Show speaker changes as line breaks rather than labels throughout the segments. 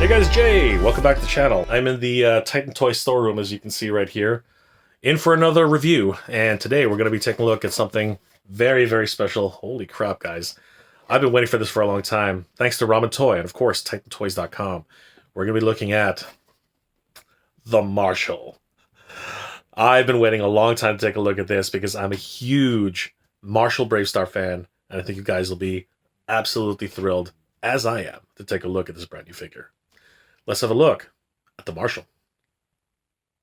Hey guys, Jay! Welcome back to the channel. I'm in the Titan Toy storeroom, as you can see right here, in for another review. And today we're going to be taking a look at something very, very special. Holy crap, guys. I've been waiting for this for a long time. Thanks to Ramen Toy and, of course, TitanToys.com. We're going to be looking at the Marshall. I've been waiting a long time to take a look at this because I'm a huge Marshall Bravestarr fan, and I think you guys will be absolutely thrilled, as I am, to take a look at this brand new figure. Let's have a look at the Marshall.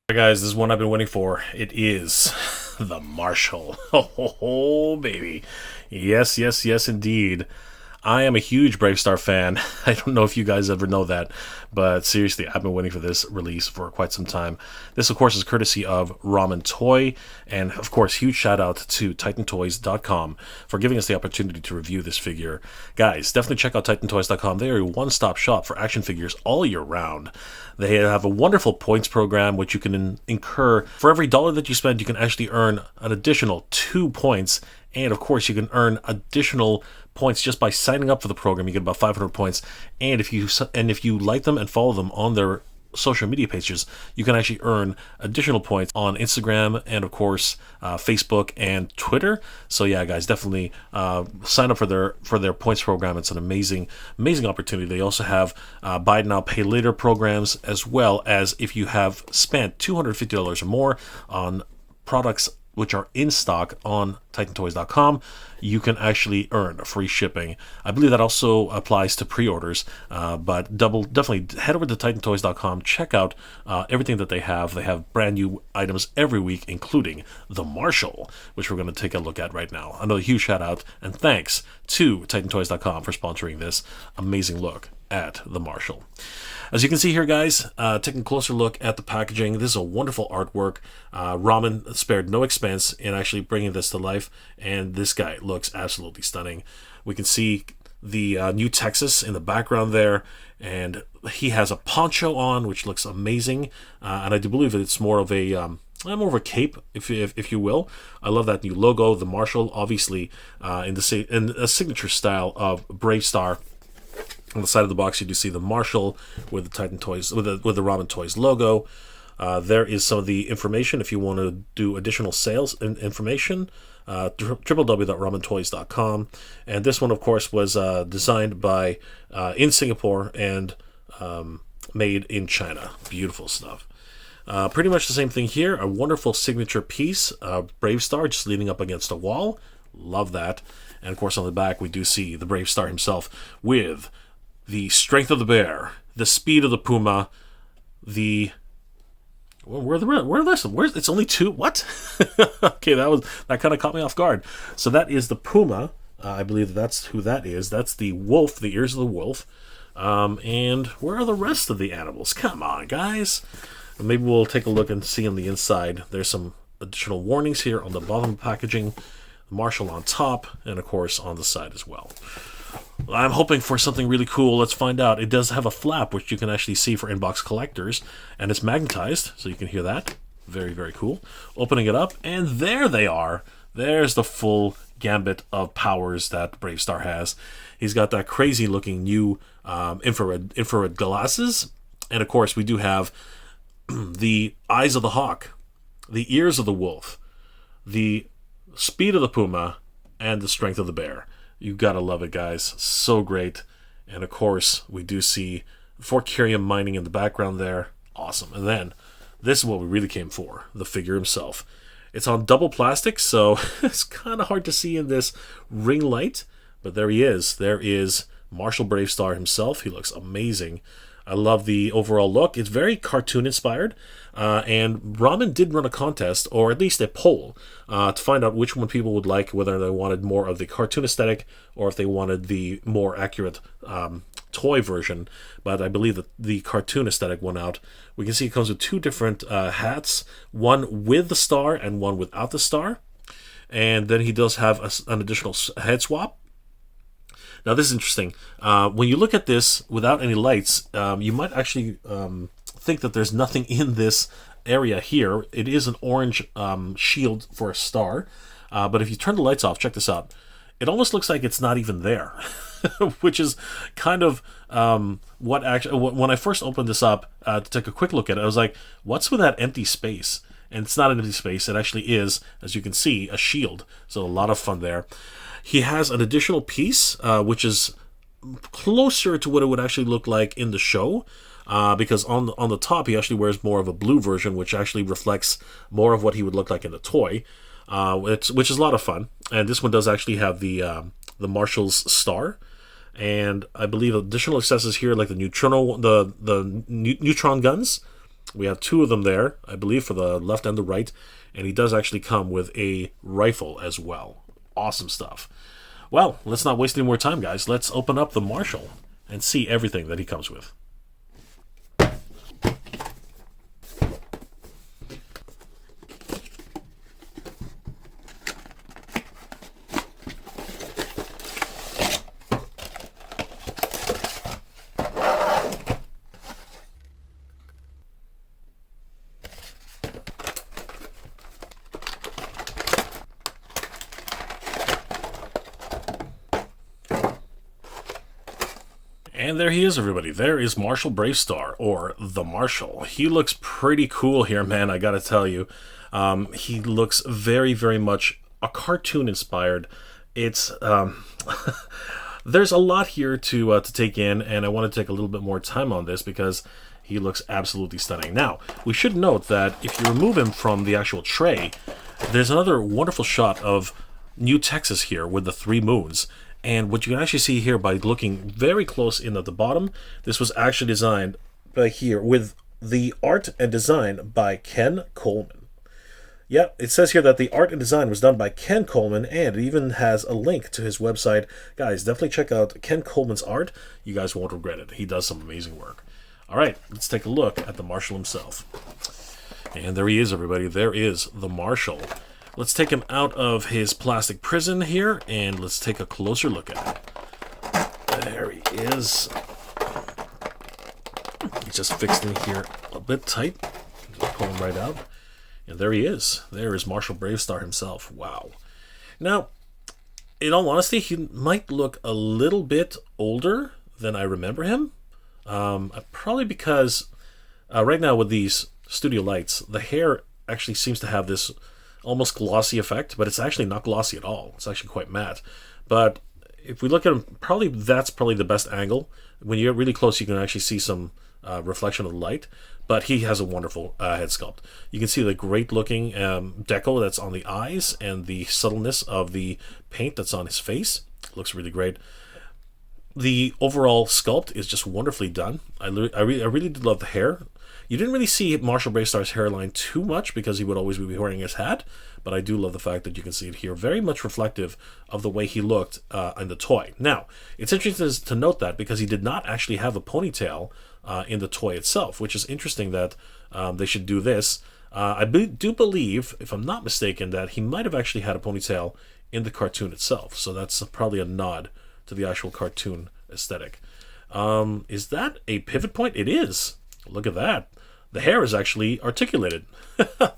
Alright guys, this is one I've been waiting for. It is the Marshall. Oh, baby. Yes, yes, yes, indeed. I am a huge Bravestarr fan. I don't know if you guys ever know that, but seriously, I've been waiting for this release for quite some time. This, of course, is courtesy of Ramen Toy, and of course, huge shout out to TitanToys.com for giving us the opportunity to review this figure. Guys, definitely check out TitanToys.com. They are a one-stop shop for action figures all year round. They have a wonderful points program, which you can incur. For every $1 that you spend, you can actually earn an additional 2 points. And of course, you can earn additional points just by signing up for the program. You get about 500 points. And if you like them and follow them on their social media pages, you can actually earn additional points on Instagram and of course Facebook and Twitter. So yeah, guys, definitely sign up for their points program. It's an amazing opportunity. They also have buy now pay later programs, as well as if you have spent $250 or more on products which are in stock on TitanToys.com, you can actually earn free shipping. I believe that also applies to pre-orders, but definitely head over to TitanToys.com, check out everything that they have. They have brand new items every week, including the Marshall, which we're going to take a look at right now. Another huge shout out and thanks to TitanToys.com for sponsoring this amazing look at the Marshall. As you can see here, guys, taking a closer look at the packaging, this is a wonderful artwork. Ramen spared no expense in actually bringing this to life, and this guy looks absolutely stunning. We can see the New Texas in the background there, and he has a poncho on, which looks amazing, and I do believe that it's more of a cape, if you will. I love that new logo, the Marshall, obviously in a signature style of Bravestarr. On the side of the box, you do see the Marshall with the Titan Toys, with the Ramen Toys logo. There is some of the information if you want to do additional sales information. www.ramentoys.com. And this one, of course, was designed by in Singapore and made in China. Beautiful stuff. Pretty much the same thing here. A wonderful signature piece, Bravestarr, just leaning up against a wall. Love that. And of course, on the back, we do see the Bravestarr himself with the strength of the bear, the speed of the puma, it's only 2. What? Okay, that kind of caught me off guard. So that is the puma. I believe that's who that is. That's the wolf, the ears of the wolf. And where are the rest of the animals? Come on, guys. Maybe we'll take a look and see on the inside. There's some additional warnings here on the bottom of the packaging. Marshall on top, and of course on the side as well. I'm hoping for something really cool. Let's find out. It does have a flap, which you can actually see for inbox collectors, and it's magnetized, so you can hear that. Very, very cool. Opening it up, and there they are. There's the full gambit of powers that Bravestarr has. He's got that crazy-looking new infrared glasses, and of course we do have the eyes of the hawk, the ears of the wolf, the speed of the puma, and the strength of the bear. You gotta love it, guys. So great. And of course, we do see Fort Curium mining in the background there. Awesome. And then, this is what we really came for, the figure himself. It's on double plastic, so it's kind of hard to see in this ring light. But there he is. There is Marshall Bravestarr himself. He looks amazing. I love the overall look. It's very cartoon inspired, and Ramen did run a contest, or at least a poll, to find out which one people would like, whether they wanted more of the cartoon aesthetic or if they wanted the more accurate toy version. But I believe that the cartoon aesthetic won out. We can see it comes with 2 different hats, one with the star and one without the star. And then he does have an additional head swap. Now, this is interesting. When you look at this without any lights, you might actually think that there's nothing in this area here. It is an orange shield for a star. But if you turn the lights off, check this out. It almost looks like it's not even there. which is kind of what actually, when I first opened this up to take a quick look at it, I was like, what's with that empty space? And it's not an empty space, it actually is, as you can see, a shield. So a lot of fun there. He has an additional piece, which is closer to what it would actually look like in the show, because on the top he actually wears more of a blue version, which actually reflects more of what he would look like in the toy, which is a lot of fun. And this one does actually have the Marshall's star, and I believe additional accessories here like the neutron guns. We have 2 of them there, I believe, for the left and the right, and he does actually come with a rifle as well. Awesome stuff. Well, let's not waste any more time, guys. Let's open up the Marshall and see everything that he comes with. And there he is, everybody. There is Marshall Bravestarr, or the Marshall. He looks pretty cool here, man, I gotta tell you. He looks very, very much a cartoon inspired. It's there's a lot here to take in, and I want to take a little bit more time on this because he looks absolutely stunning. Now, we should note that if you remove him from the actual tray, there's another wonderful shot of New Texas here with the 3 moons. And what you can actually see here by looking very close in at the bottom, this was actually designed by here with the art and design by Ken Coleman. Yeah, it says here that the art and design was done by Ken Coleman, and it even has a link to his website. Guys, definitely check out Ken Coleman's art. You guys won't regret it. He does some amazing work. All right, let's take a look at the Marshall himself. And there he is, everybody. There is the Marshall. Let's take him out of his plastic prison here, and let's take a closer look at him. There he is. He's just fixed in here a bit tight. Just pull him right out. And there he is. There is Marshall Bravestarr himself. Wow. Now, in all honesty, he might look a little bit older than I remember him. Probably because right now with these studio lights, the hair actually seems to have this almost glossy effect, but it's actually not glossy at all. It's actually quite matte. But if we look at him, that's probably the best angle. When you get really close, you can actually see some reflection of the light. But he has a wonderful head sculpt. You can see the great looking deco that's on the eyes and the subtleness of the paint that's on his face. It looks really great. The overall sculpt is just wonderfully done. I really did love the hair. You didn't really see Marshall Bravestarr's hairline too much because he would always be wearing his hat, but I do love the fact that you can see it here. Very much reflective of the way he looked in the toy. Now, it's interesting to note that because he did not actually have a ponytail in the toy itself, which is interesting that they should do this. I do believe, if I'm not mistaken, that he might have actually had a ponytail in the cartoon itself, so that's probably a nod to the actual cartoon aesthetic. Is that a pivot point? It is. Look at that. The hair is actually articulated.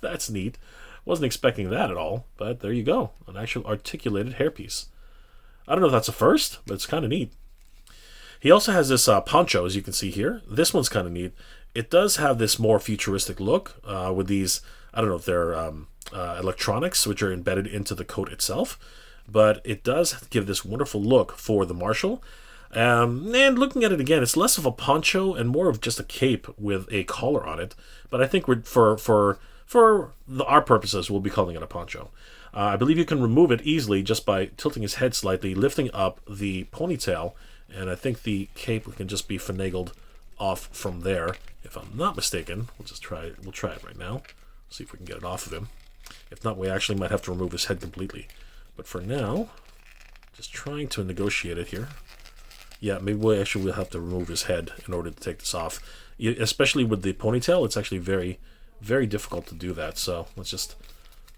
That's neat. Wasn't expecting that at all, but there you go. An actual articulated hairpiece. I don't know if that's a first, but it's kind of neat. He also has this poncho, as you can see here. This one's kind of neat. It does have this more futuristic look with these, I don't know if they're electronics, which are embedded into the coat itself, but it does give this wonderful look for the Marshall. And looking at it again, it's less of a poncho and more of just a cape with a collar on it. But I think for our purposes, we'll be calling it a poncho. I believe you can remove it easily just by tilting his head slightly, lifting up the ponytail, and I think the cape can just be finagled off from there. If I'm not mistaken, we'll try it right now. See if we can get it off of him. If not, we actually might have to remove his head completely. But for now, just trying to negotiate it here. Yeah, maybe we'll have to remove his head in order to take this off. Especially with the ponytail, it's actually very, very difficult to do that. So let's just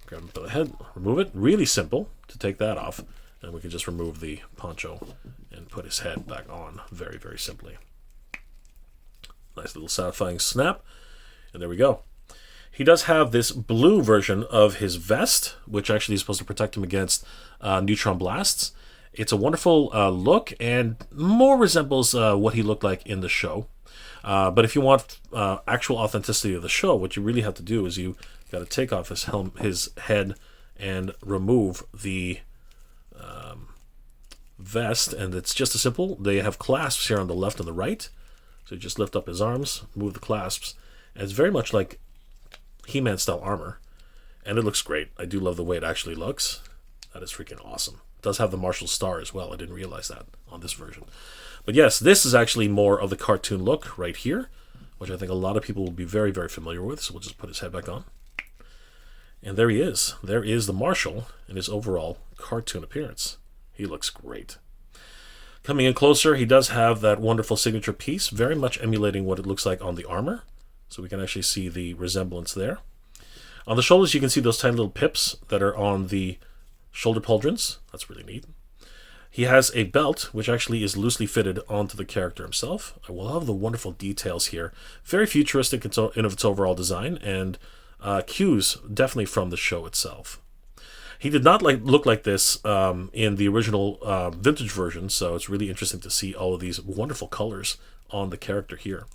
grab him by the head, remove it. Really simple to take that off. And we can just remove the poncho and put his head back on very, very simply. Nice little satisfying snap. And there we go. He does have this blue version of his vest, which actually is supposed to protect him against neutron blasts. It's a wonderful look and more resembles what he looked like in the show. But if you want actual authenticity of the show, what you really have to do is you got to take off his head, and remove the vest. And it's just as simple. They have clasps here on the left and the right. So you just lift up his arms, move the clasps, and it's very much like He-Man style armor. And it looks great. I do love the way it actually looks. That is freaking awesome. It does have the Marshall star as well. I didn't realize that on this version. But yes, this is actually more of the cartoon look right here, which I think a lot of people will be very, very familiar with. So we'll just put his head back on. And there he is. There is the Marshall in his overall cartoon appearance. He looks great. Coming in closer, he does have that wonderful signature piece, very much emulating what it looks like on the armor. So we can actually see the resemblance there. On the shoulders, you can see those tiny little pips that are on the shoulder pauldrons. That's really neat. He has a belt, which actually is loosely fitted onto the character himself. I love the wonderful details here. Very futuristic in its overall design, and cues definitely from the show itself. He did not look like this in the original vintage version, so it's really interesting to see all of these wonderful colors on the character here.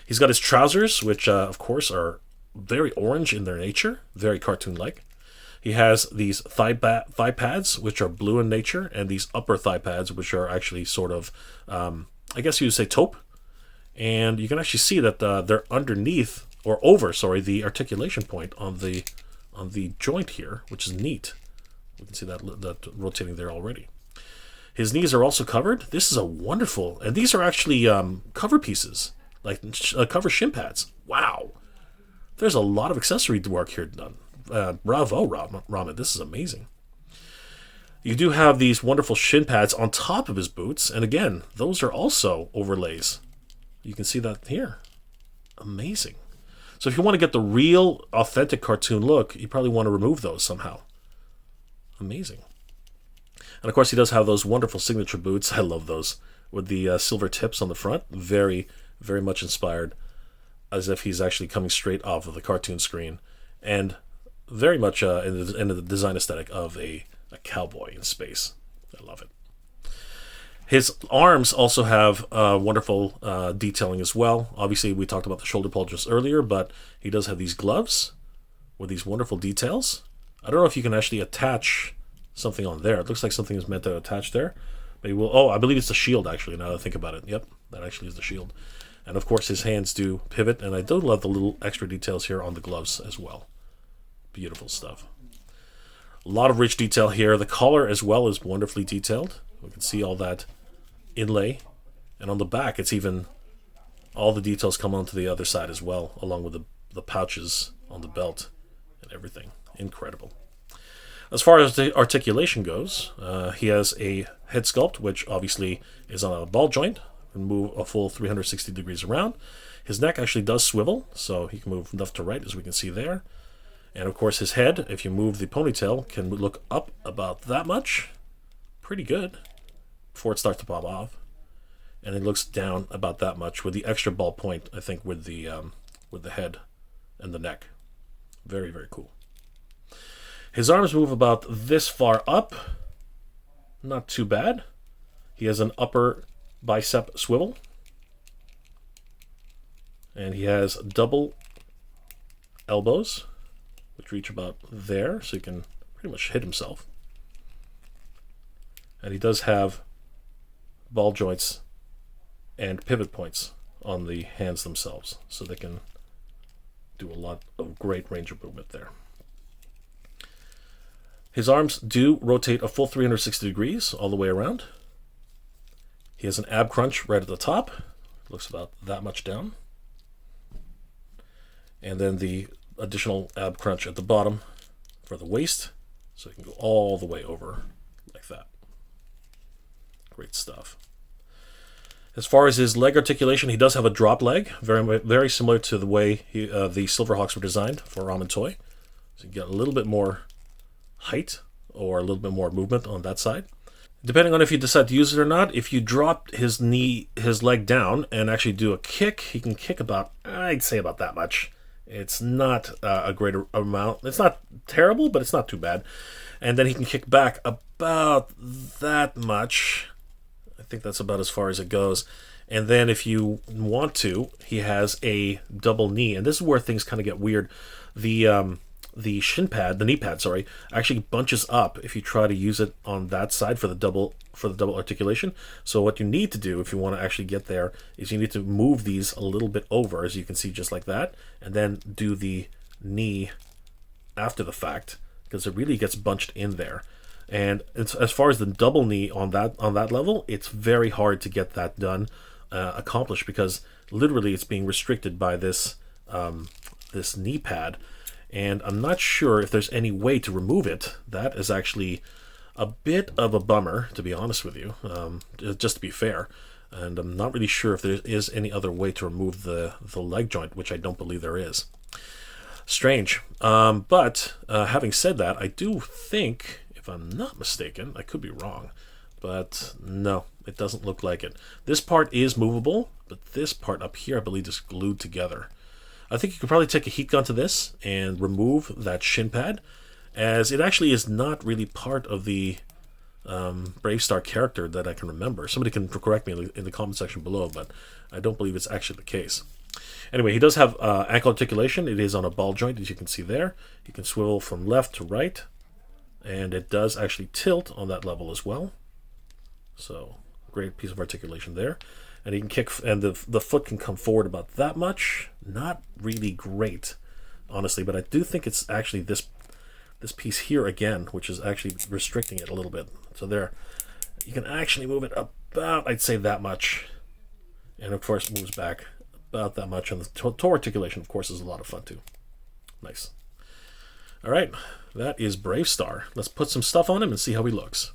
He's got his trousers, which of course are very orange in their nature, very cartoon-like. He has these thigh pads, which are blue in nature, and these upper thigh pads, which are actually sort of, I guess you would say taupe. And you can actually see that they're underneath, or over, sorry, the articulation point on the joint here, which is neat. We can see that rotating there already. His knees are also covered. This is a wonderful, and these are actually cover pieces, like cover shin pads. Wow. There's a lot of accessory work here done. Bravo, Ramen. This is amazing. You do have these wonderful shin pads on top of his boots. And again, those are also overlays. You can see that here. Amazing. So if you want to get the real, authentic cartoon look, you probably want to remove those somehow. Amazing. And of course, he does have those wonderful signature boots. I love those. With the silver tips on the front. Very, very much inspired, as if he's actually coming straight off of the cartoon screen, and very much in the design aesthetic of a cowboy in space. I love it. His arms also have wonderful detailing as well. Obviously, we talked about the shoulder pauldrons earlier, but he does have these gloves with these wonderful details. I don't know if you can actually attach something on there. It looks like something is meant to attach there. Maybe I believe it's the shield, actually, now that I think about it. Yep, that actually is the shield. And of course, his hands do pivot, and I do love the little extra details here on the gloves as well. Beautiful stuff. A lot of rich detail here. The collar as well is wonderfully detailed. We can see all that inlay. And on the back, it's even, all the details come onto the other side as well, along with the pouches on the belt and everything. Incredible. As far as the articulation goes, he has a head sculpt, which obviously is on a ball joint. And move a full 360 degrees around. His neck actually does swivel, so he can move left to right, as we can see there. And of course his head, if you move the ponytail, can look up about that much. Pretty good. Before it starts to pop off. And it looks down about that much with the extra ball point, I think, with the head and the neck. Very, very cool. His arms move about this far up. Not too bad. He has an upper bicep swivel, and he has double elbows which reach about there, so he can pretty much hit himself. And he does have ball joints and pivot points on the hands themselves, so they can do a lot of great range of movement there. His arms do rotate a full 360 degrees all the way around. He has an ab crunch right at the top. Looks about that much down. And then the additional ab crunch at the bottom for the waist. So he can go all the way over like that. Great stuff. As far as his leg articulation, he does have a drop leg. Very, very similar to the way the Silverhawks were designed for Ramen Toy. So you get a little bit more height or a little bit more movement on that side. Depending on if you decide to use it or not, if you drop his leg down and actually do a kick, he can kick about, I'd say about that much. It's not a great amount. It's not terrible, but it's not too bad. And then he can kick back about that much. I think that's about as far as it goes. And then if you want to, he has a double knee. And this is where things kind of get weird. The shin pad, the knee pad, sorry, actually bunches up if you try to use it on that side for the double articulation. So what you need to do if you want to actually get there is you need to move these a little bit over, as you can see, just like that, and then do the knee after the fact, because it really gets bunched in there. And as far as the double knee on that level, it's very hard to get that done, accomplished, because literally it's being restricted by this this knee pad. And I'm not sure if there's any way to remove it. That is actually a bit of a bummer, to be honest with you, just to be fair. And I'm not really sure if there is any other way to remove the leg joint, which I don't believe there is. Strange. But having said that, I do think, if I'm not mistaken, I could be wrong, but no, it doesn't look like it. This part is movable, but this part up here, I believe, is glued together. I think you could probably take a heat gun to this and remove that shin pad, as it actually is not really part of the Bravestarr character that I can remember. Somebody can correct me in the comment section below, but I don't believe it's actually the case. Anyway, he does have ankle articulation. It is on a ball joint, as you can see there. He can swivel from left to right, and it does actually tilt on that level as well. So, great piece of articulation there. And he can kick, and the foot can come forward about that much. Not really great, honestly, but I do think it's actually this piece here again, which is actually restricting it a little bit. So there, you can actually move it about, I'd say, that much. And of course, moves back about that much. And the toe articulation, of course, is a lot of fun too. Nice. All right, that is Bravestarr. Let's put some stuff on him and see how he looks.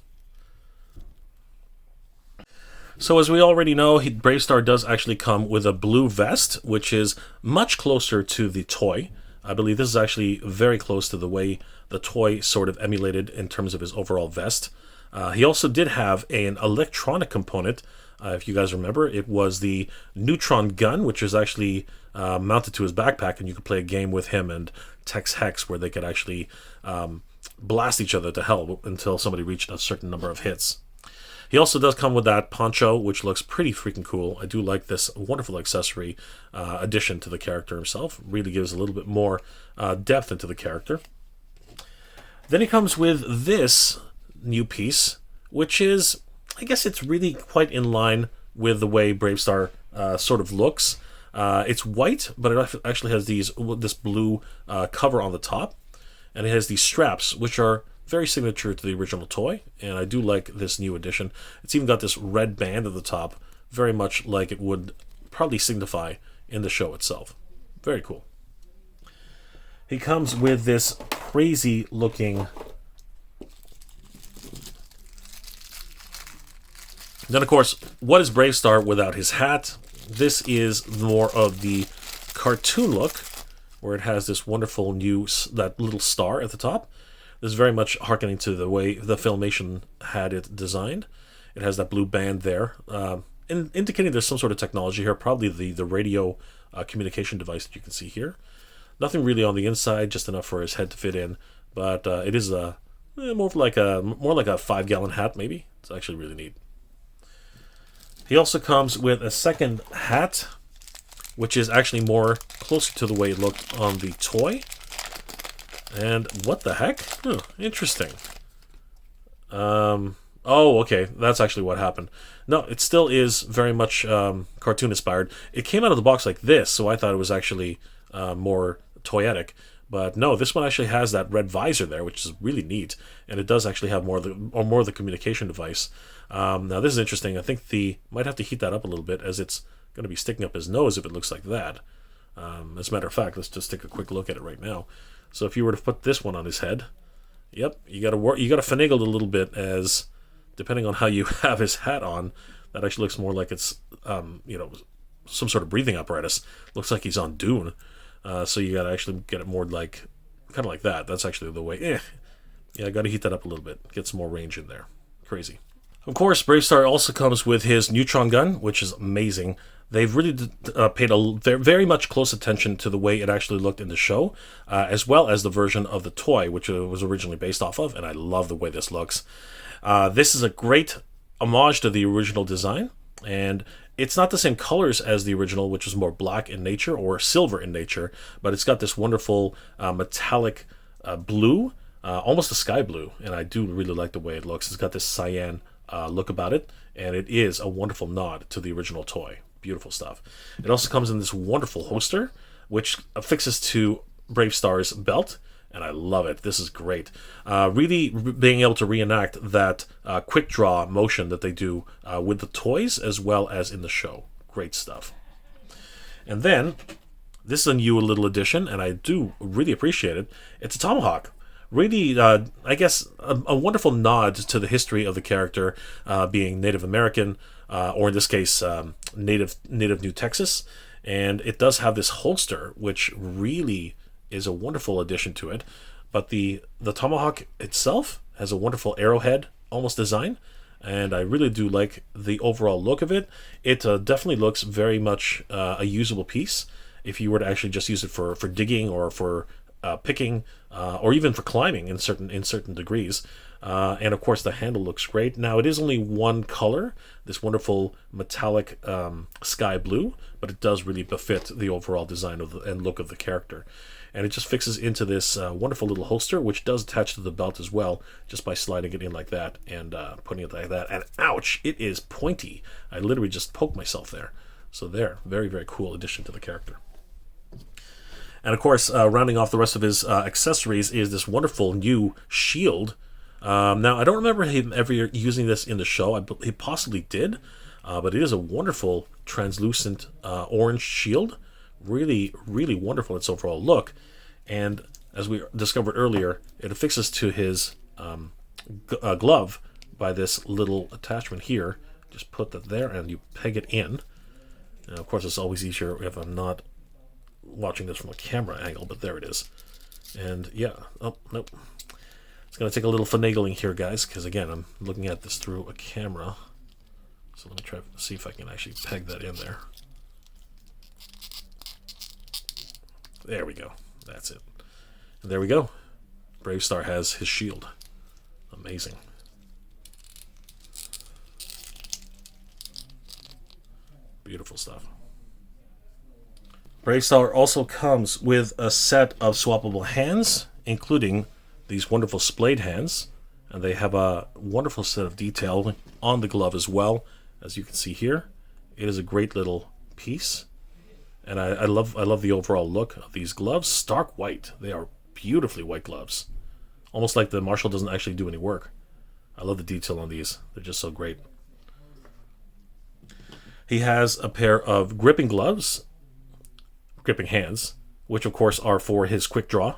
So as we already know, Bravestarr does actually come with a blue vest, which is much closer to the toy. I believe this is actually very close to the way the toy sort of emulated in terms of his overall vest. He also did have an electronic component. If you guys remember, it was the neutron gun, which was actually mounted to his backpack, and you could play a game with him and Tex Hex where they could actually blast each other to hell until somebody reached a certain number of hits. He also does come with that poncho, which looks pretty freaking cool. I do like this wonderful accessory addition to the character himself. Really gives a little bit more depth into the character. Then he comes with this new piece, which is, I guess it's really quite in line with the way Bravestarr sort of looks. It's white, but it actually has this blue cover on the top, and it has these straps, which are very signature to the original toy, and I do like this new addition. It's even got this red band at the top, very much like it would probably signify in the show itself. Very cool. He comes with this crazy looking... Then, of course, what is Bravestarr without his hat? This is more of the cartoon look, where it has this wonderful that little star at the top. This is very much hearkening to the way the Filmation had it designed. It has that blue band there, indicating there's some sort of technology here, probably the radio communication device that you can see here. Nothing really on the inside, just enough for his head to fit in, but it is more like a 5-gallon hat, maybe. It's actually really neat. He also comes with a second hat, which is actually more closer to the way it looked on the toy. And what the heck? Oh, interesting. Oh, okay. That's actually what happened. No, it still is very much cartoon inspired. It came out of the box like this, so I thought it was actually more toyetic. But no, this one actually has that red visor there, which is really neat. And it does actually have more of the communication device. Now, this is interesting. I think might have to heat that up a little bit, as it's going to be sticking up his nose if it looks like that. As a matter of fact, let's just take a quick look at it right now. So if you were to put this one on his head, yep, you got to finagle it a little bit, as depending on how you have his hat on, that actually looks more like it's some sort of breathing apparatus. Looks like he's on Dune. So you got to actually get it more like kind of like that. That's actually the way. Yeah, I got to heat that up a little bit, get some more range in there. Crazy. Of course, Bravestarr also comes with his neutron gun, which is amazing. They've really paid very much close attention to the way it actually looked in the show, as well as the version of the toy, which it was originally based off of, and I love the way this looks. This is a great homage to the original design, and it's not the same colors as the original, which was more black in nature or silver in nature, but it's got this wonderful metallic blue, almost a sky blue, and I do really like the way it looks. It's got this cyan look about it, and it is a wonderful nod to the original toy. Beautiful stuff. It also comes in this wonderful holster, which affixes to Bravestarr's belt, and I love it. This is great. Really being able to reenact that quick draw motion that they do with the toys as well as in the show. Great stuff. And then, this is a new little addition, and I do really appreciate it. It's a tomahawk. Really, I guess, a wonderful nod to the history of the character being Native American, or in this case, native New Texas. And it does have this holster, which really is a wonderful addition to it. But the tomahawk itself has a wonderful arrowhead almost design, and I really do like the overall look of it. It definitely looks very much a usable piece if you were to actually just use it for digging or for picking, or even for climbing in certain degrees. And of course the handle looks great. Now it is only one color, this wonderful metallic sky blue, but it does really befit the overall design of and look of the character. And it just fixes into this wonderful little holster, which does attach to the belt as well, just by sliding it in like that and putting it like that. And ouch, it is pointy. I literally just poked myself there. So there, very, very cool addition to the character. And of course, rounding off the rest of his accessories is this wonderful new shield. Now, I don't remember him ever using this in the show. He possibly did, but it is a wonderful translucent orange shield. Really, really wonderful in its overall look. And as we discovered earlier, it affixes to his glove by this little attachment here. Just put that there and you peg it in. And of course, it's always easier if I'm not watching this from a camera angle, but there it is. And yeah, oh, nope. It's going to take a little finagling here, guys, because again, I'm looking at this through a camera. So let me try to see if I can actually peg that in there. There we go. That's it. And there we go. Bravestarr has his shield. Amazing. Beautiful stuff. Bravestarr also comes with a set of swappable hands, including these wonderful splayed hands, and they have a wonderful set of detail on the glove as well, as you can see here. It is a great little piece, and I love the overall look of these gloves. Stark white. They are beautifully white gloves, almost like the Marshall doesn't actually do any work. I love the detail on these. They're just so great. He has a pair of gripping gloves, gripping hands, which of course are for his quick draw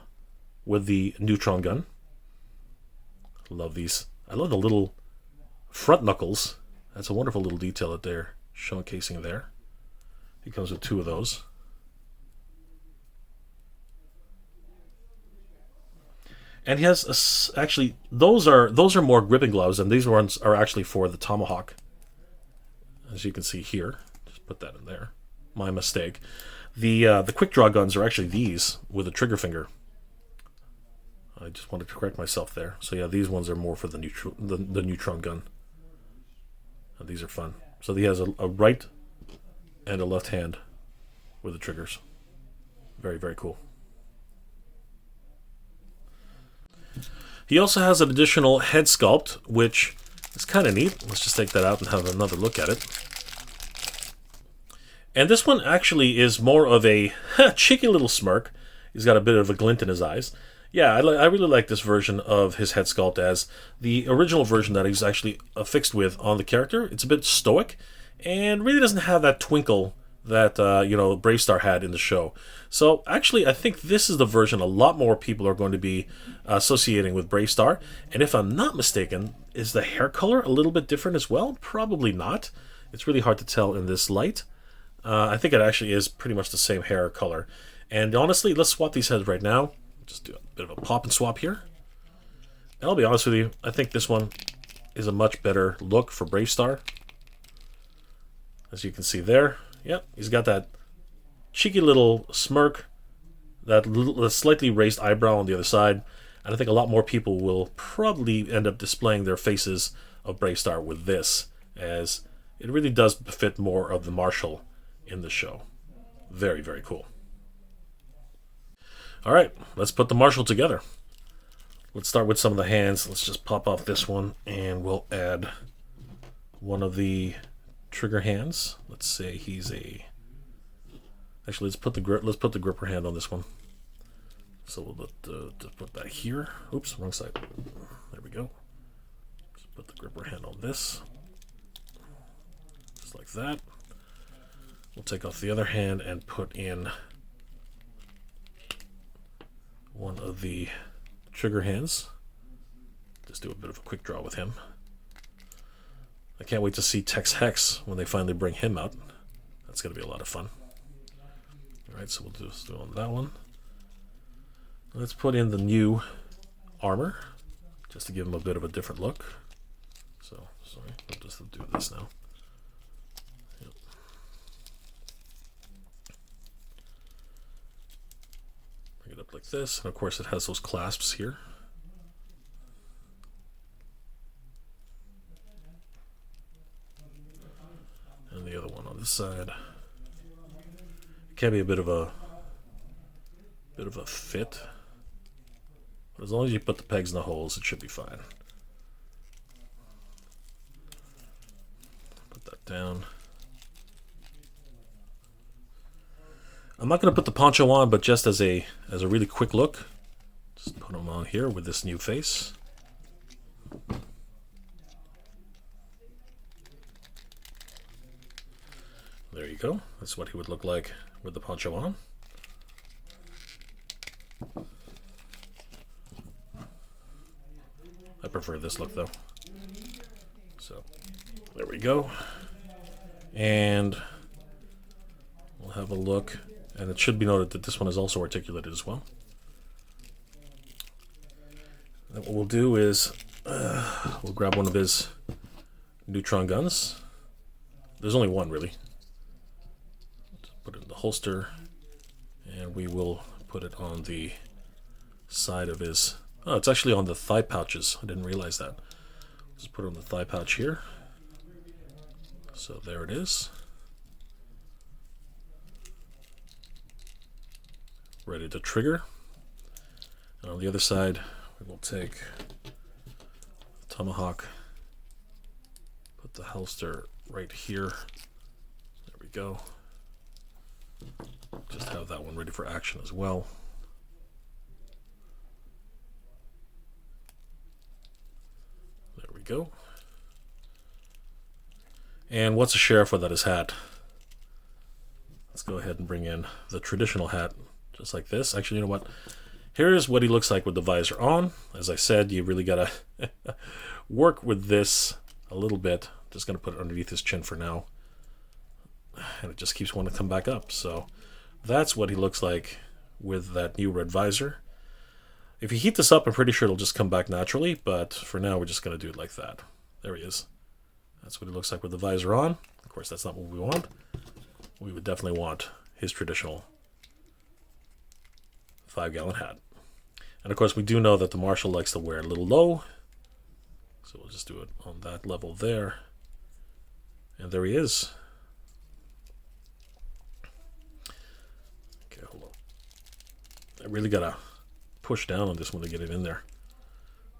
with the neutron gun. Love these. I love the little front knuckles. That's a wonderful little detail that they're showcasing there. He comes with two of those. And he has actually those are more gripping gloves, and these ones are actually for the tomahawk. As you can see here, just put that in there. My mistake. The quick draw guns are actually these with a trigger finger. I just wanted to correct myself there. So yeah, these ones are more for the neutron gun. And these are fun. So he has a right and a left hand with the triggers. Very, very cool. He also has an additional head sculpt, which is kind of neat. Let's just take that out and have another look at it. And this one actually is more of a cheeky little smirk. He's got a bit of a glint in his eyes. Yeah, I really like this version of his head sculpt as the original version that he's actually affixed with on the character. It's a bit stoic and really doesn't have that twinkle that Bravestarr had in the show. So actually, I think this is the version a lot more people are going to be associating with Bravestarr. And if I'm not mistaken, is the hair color a little bit different as well? Probably not. It's really hard to tell in this light. I think it actually is pretty much the same hair color. And honestly, let's swap these heads right now. Just do a bit of a pop and swap here. And I'll be honest with you, I think this one is a much better look for Bravestarr. As you can see there, yep, he's got that cheeky little smirk, that slightly raised eyebrow on the other side, and I think a lot more people will probably end up displaying their faces of Bravestarr with this, as it really does befit more of the Marshall in the show. Very, very cool. Alright, let's put the Marshall together. Let's start with some of the hands. Let's just pop off this one, and we'll add one of the trigger hands. Let's say he's a... Actually, let's put the gripper hand on this one. So we'll put that here. Oops, wrong side. There we go. Just put the gripper hand on this. Just like that. We'll take off the other hand and put in one of the trigger hands. Just do a bit of a quick draw with him. I can't wait to see Tex Hex when they finally bring him out. That's going to be a lot of fun. Alright, so we'll just do on that one. Let's put in the new armor, just to give him a bit of a different look. So, sorry, we'll just do this now. Yep. Bring it up like this, and of course it has those clasps here. And the other one on this side. It can be a bit of a fit. But as long as you put the pegs in the holes, it should be fine. Put that down. I'm not going to put the poncho on, but just as a really quick look, just put him on here with this new face. There you go. That's what he would look like with the poncho on. I prefer this look though. So there we go. And we'll have a look. And it should be noted that this one is also articulated as well. And what we'll do is we'll grab one of his neutron guns. There's only one really. Put it in the holster, and we will put it on the side of his... Oh, it's actually on the thigh pouches. I didn't realize that. Just put it on the thigh pouch here. So there it is. Ready to trigger. And on the other side, we will take the tomahawk, put the holster right here. There we go. Just have that one ready for action as well. There we go. And what's a sheriff without his hat? Let's go ahead and bring in the traditional hat, just like this. Actually, you know what? Here's what he looks like with the visor on. As I said, you really gotta work with this a little bit. Just gonna put it underneath his chin for now. And it just keeps wanting to come back up. So that's what he looks like with that new red visor. If you heat this up, I'm pretty sure it'll just come back naturally, but for now we're just going to do it like that. There he is. That's what he looks like with the visor on. Of course, that's not what we want. We would definitely want his traditional 5-gallon hat. And of course, we do know that the Marshall likes to wear a little low. So we'll just do it on that level there. And there he is. Okay, hold on. I really got to push down on this one to get it in there.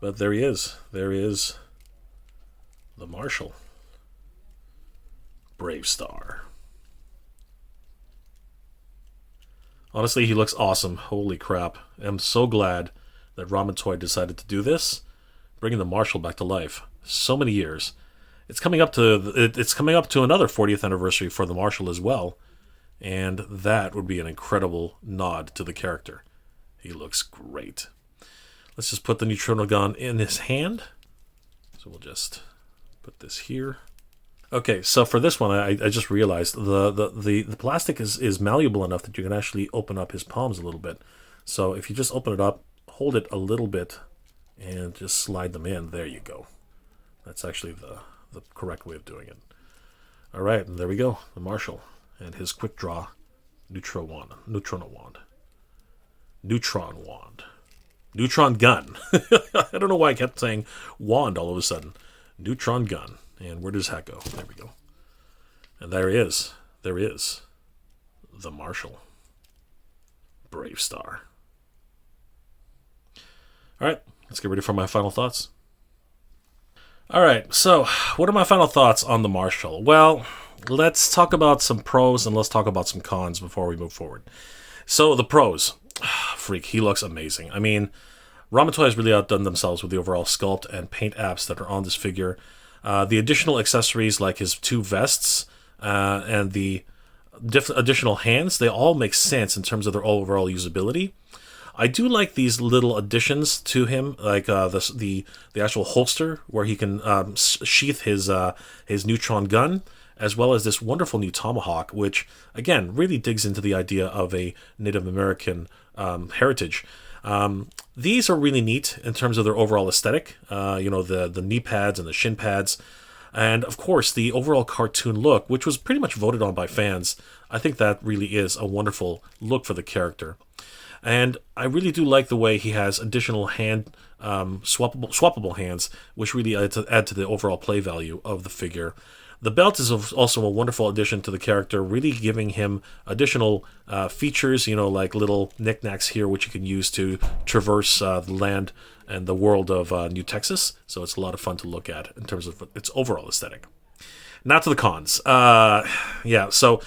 But there he is. There is the Marshall Bravestarr. Honestly, he looks awesome. Holy crap. I'm so glad that Ramen Toy decided to do this, bringing the Marshall back to life. So many years. It's coming up to another 40th anniversary for the Marshall as well, and that would be an incredible nod to the character. He looks great. Let's just put the neutrino gun in his hand. So we'll just put this here. Okay, so for this one, I just realized the plastic is malleable enough that you can actually open up his palms a little bit. So if you just open it up, hold it a little bit, and just slide them in. There you go. That's actually the correct way of doing it. All right, and there we go. The Marshall and his quick draw neutron wand. Neutron gun. I don't know why I kept saying wand all of a sudden. Neutron gun. And where does that go? There we go. And there he is. There is the Marshall Bravestarr. All right, let's get ready for my final thoughts. All right, so what are my final thoughts on the Marshall? Well, let's talk about some pros and let's talk about some cons before we move forward. So the pros. Freak, he looks amazing. I mean, Ramen Toy has really outdone themselves with the overall sculpt and paint apps that are on this figure. The additional accessories like his two vests and the additional hands, they all make sense in terms of their overall usability. I do like these little additions to him, like the actual holster where he can sheath his neutron gun, as well as this wonderful new tomahawk, which again really digs into the idea of a Native American heritage. These are really neat in terms of their overall aesthetic. The knee pads and the shin pads. And, of course, the overall cartoon look, which was pretty much voted on by fans. I think that really is a wonderful look for the character. And I really do like the way he has additional hand swappable hands, which really add to the overall play value of the figure. The belt is also a wonderful addition to the character, really giving him additional features, like little knickknacks here, which you can use to traverse the land and the world of New Texas. So it's a lot of fun to look at in terms of its overall aesthetic. Now to the cons. So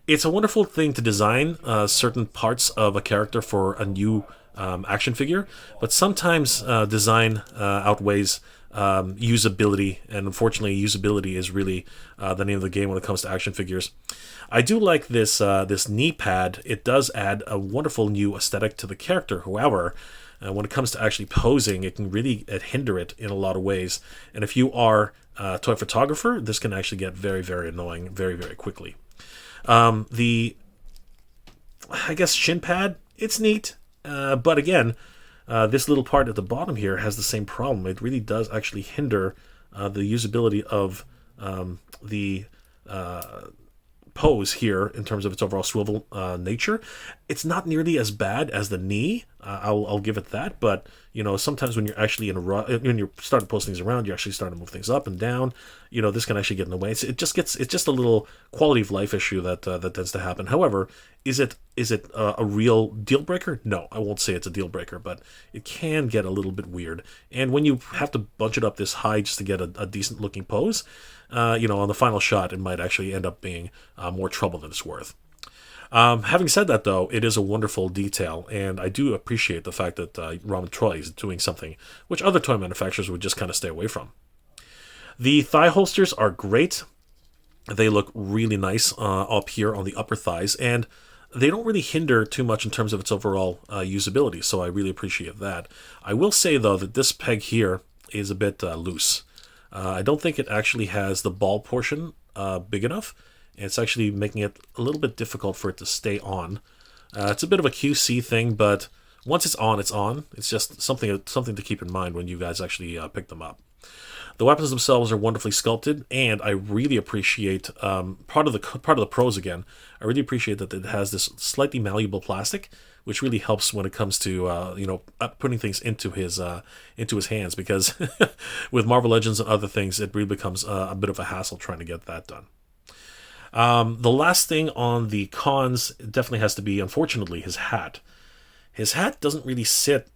it's a wonderful thing to design certain parts of a character for a new action figure, but sometimes design outweighs usability, and unfortunately usability is really the name of the game when it comes to action figures. I do like this knee pad. It does add a wonderful new aesthetic to the character. However, when it comes to actually posing, it can really hinder it in a lot of ways. And if you are a toy photographer, this can actually get very, very annoying very, very quickly. The shin pad, it's neat, but again, this little part at the bottom here has the same problem. It really does actually hinder the usability of the pose here in terms of its overall swivel nature. It's not nearly as bad as the knee. I'll give it that, but sometimes when you're actually when you're starting to post things around, you're actually starting to move things up and down. This can actually get in the way. It's just a little quality of life issue that tends to happen. However, is it a real deal breaker? No, I won't say it's a deal breaker, but it can get a little bit weird. And when you have to bunch it up this high just to get a decent looking pose, on the final shot, it might actually end up being more trouble than it's worth. Having said that, though, it is a wonderful detail, and I do appreciate the fact that Ramen Toy is doing something which other toy manufacturers would just kind of stay away from. The thigh holsters are great. They look really nice up here on the upper thighs, and they don't really hinder too much in terms of its overall usability, so I really appreciate that. I will say, though, that this peg here is a bit loose. I don't think it actually has the ball portion big enough. It's actually making it a little bit difficult for it to stay on. It's a bit of a QC thing, but once it's on, it's on. It's just something to keep in mind when you guys actually pick them up. The weapons themselves are wonderfully sculpted, and I really appreciate part of the pros again. I really appreciate that it has this slightly malleable plastic, which really helps when it comes to putting things into his hands, because with Marvel Legends and other things, it really becomes a bit of a hassle trying to get that done. The last thing on the cons definitely has to be, unfortunately, his hat. His hat doesn't really sit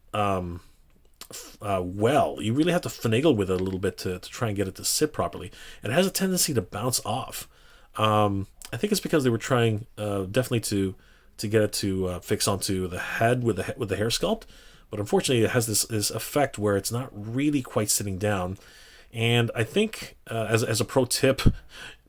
well. You really have to finagle with it a little bit to try and get it to sit properly. It has a tendency to bounce off. I think it's because they were trying definitely to get it to fix onto the head with the hair sculpt, but unfortunately it has this effect where it's not really quite sitting down. And I think as a pro tip,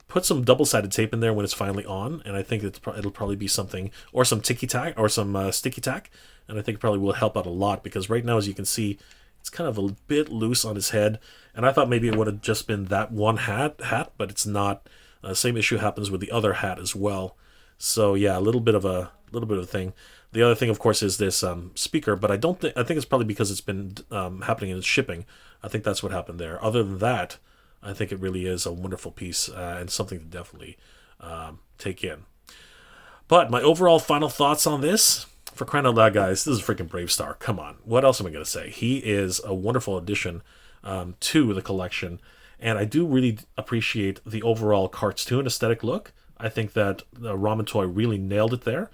put some double-sided tape in there when it's finally on, and I think it'll probably be something, or some ticky tack, or some sticky tack, and I think it probably will help out a lot, because right now, as you can see, it's kind of a bit loose on his head, and I thought maybe it would have just been that one hat, but it's not. Same issue happens with the other hat as well. So yeah, a little bit of a thing. The other thing, of course, is this speaker, but I think it's probably because it's been happening in shipping. I think that's what happened there. Other than that, I think it really is a wonderful piece and something to definitely take in. But my overall final thoughts on this, for crying out loud, guys, this is freaking Bravestarr. Come on. What else am I going to say? He is a wonderful addition to the collection. And I do really appreciate the overall cartoon aesthetic look. I think that Ramen Toy really nailed it there.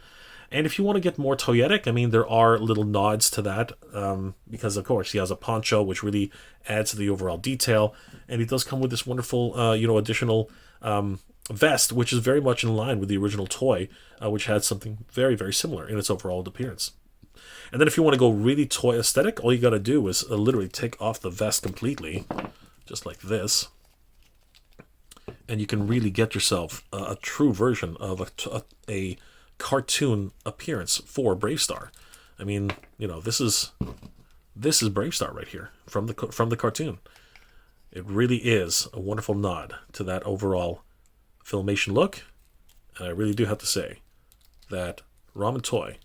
And if you want to get more toyetic, I mean, there are little nods to that because, of course, he has a poncho, which really adds to the overall detail. And he does come with this wonderful, additional vest, which is very much in line with the original toy, which had something very, very similar in its overall appearance. And then if you want to go really toy aesthetic, all you got to do is literally take off the vest completely, just like this. And you can really get yourself a true version of a cartoon appearance for Bravestarr. I mean, this is Bravestarr right here from the cartoon. It really is a wonderful nod to that overall Filmation look, and I really do have to say that Ramen Toy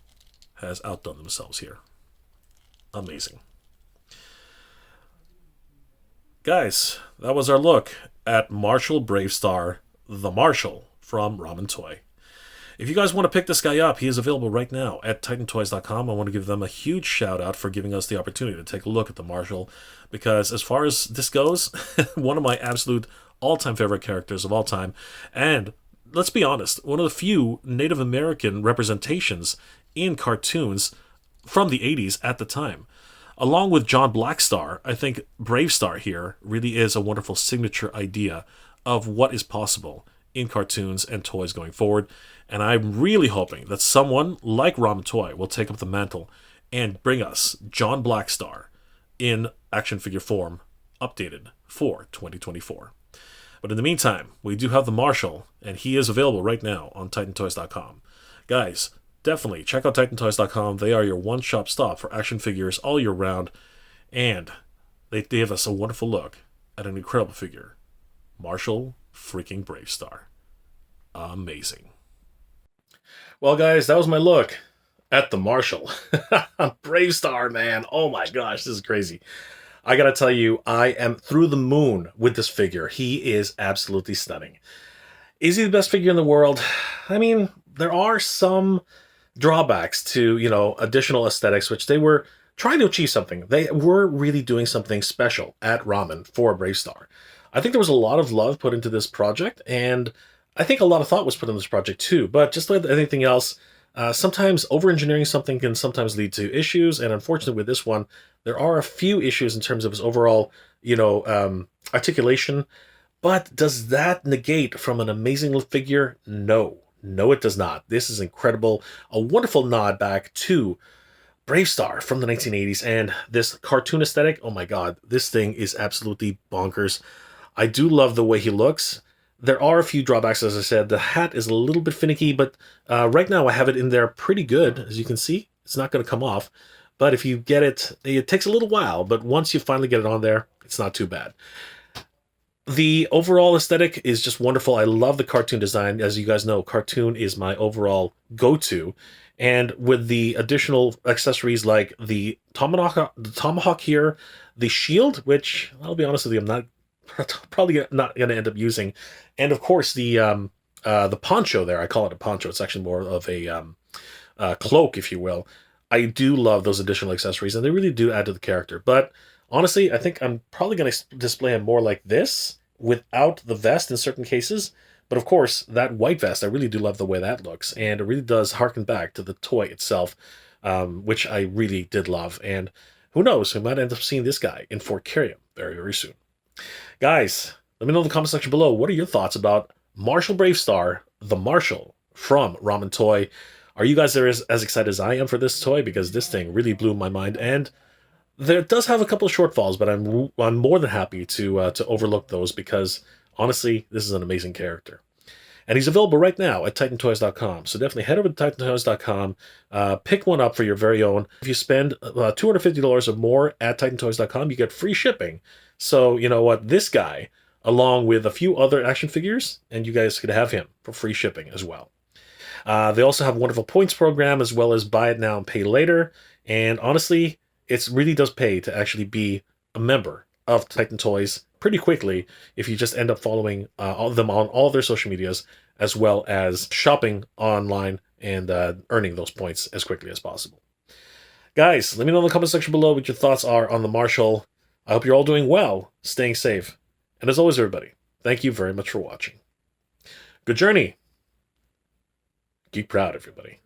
has outdone themselves here. Amazing. Guys, that was our look at Marshall Bravestarr, the Marshall from Ramen Toy. If you guys want to pick this guy up, he is available right now at TitanToys.com. I want to give them a huge shout out for giving us the opportunity to take a look at the Marshall, because as far as this goes, one of my absolute all-time favorite characters of all time, and let's be honest, one of the few Native American representations in cartoons from the 80s at the time. Along with John Blackstar, I think Bravestarr here really is a wonderful signature idea of what is possible in cartoons and toys going forward. And I'm really hoping that someone like Ramen Toy will take up the mantle and bring us John Blackstar in action figure form, updated for 2024. But in the meantime, we do have the Marshall, and he is available right now on TitanToys.com. Guys, definitely check out TitanToys.com. They are your one-stop stop for action figures all year round, and they give us a wonderful look at an incredible figure, Marshall freaking Bravestarr. Amazing. Well, guys, that was my look at the Marshall. Bravestarr, man. Oh my gosh, this is crazy. I gotta tell you, I am through the moon with this figure. He is absolutely stunning. Is he the best figure in the world? I mean, there are some drawbacks to, additional aesthetics, which they were trying to achieve something. They were really doing something special at Ramen for Bravestarr. I think there was a lot of love put into this project, and I think a lot of thought was put in this project too. But just like anything else, sometimes over-engineering something can sometimes lead to issues, and unfortunately with this one, there are a few issues in terms of its overall, articulation. But does that negate from an amazing figure? No. No, it does not. This is incredible. A wonderful nod back to Bravestarr from the 1980s, and this cartoon aesthetic, oh my god, this thing is absolutely bonkers. I do love the way he looks. There are a few drawbacks, as I said. The hat is a little bit finicky, but right now I have it in there pretty good. As you can see, it's not going to come off. But if you get it, it takes a little while, but once you finally get it on there, it's not too bad. The overall aesthetic is just wonderful. I love the cartoon design. As you guys know, cartoon is my overall go-to. And with the additional accessories like the tomahawk here, the shield, which I'll be honest with you, I'm not probably not going to end up using, and of course the poncho there. I call it a poncho. It's actually more of a cloak, if you will. I do love those additional accessories, and they really do add to the character. But honestly, I think I'm probably going to display him more like this, without the vest in certain cases. But of course, that white vest, I really do love the way that looks, and it really does harken back to the toy itself, which I really did love. And who knows, we might end up seeing this guy in Fort Carium very, very soon. Guys, let me know in the comment section below, what are your thoughts about Marshall Bravestarr, the Marshall from Ramen Toy? Are you guys as excited as I am for this toy? Because this thing really blew my mind, and there does have a couple of shortfalls, but I'm more than happy to overlook those, because honestly, this is an amazing character. And he's available right now at TitanToys.com. So definitely head over to TitanToys.com, pick one up for your very own. If you spend $250 or more at TitanToys.com, you get free shipping. So you know what? This guy, along with a few other action figures, and you guys could have him for free shipping as well. They also have a wonderful points program, as well as buy it now and pay later. And honestly, it really does pay to actually be a member of Titan Toys pretty quickly if you just end up following all them on all their social medias, as well as shopping online and earning those points as quickly as possible. Guys, let me know in the comment section below what your thoughts are on the Marshall. I hope you're all doing well, staying safe. And as always, everybody, thank you very much for watching. Good journey. Geek proud, everybody.